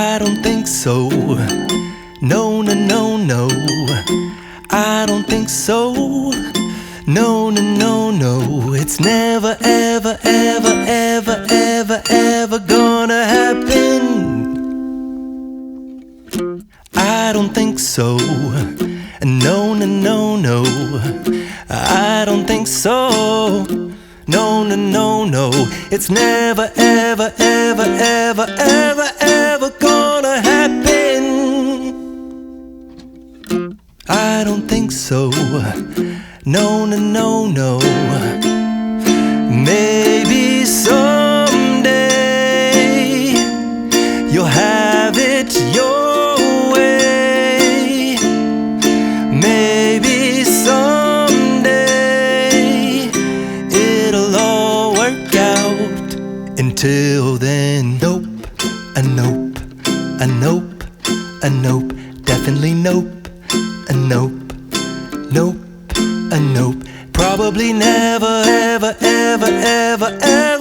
I don't think so. No, no, no, no. I don't think so. No, no, no, no. It's never, ever, ever, ever, ever, ever gonna happen. I don't think so. No, no, no, no. I don't think so. No, no, no, no. It's never, ever, ever, ever, ever, ever gonna happen. I don't think so. No, no, no, no. Maybe someday you'll have it your way. Maybe someday it'll all work out. Until then, nope, a nope, a nope, a nope, definitely nope, a nope, nope, a nope. Probably never, ever, ever, ever, ever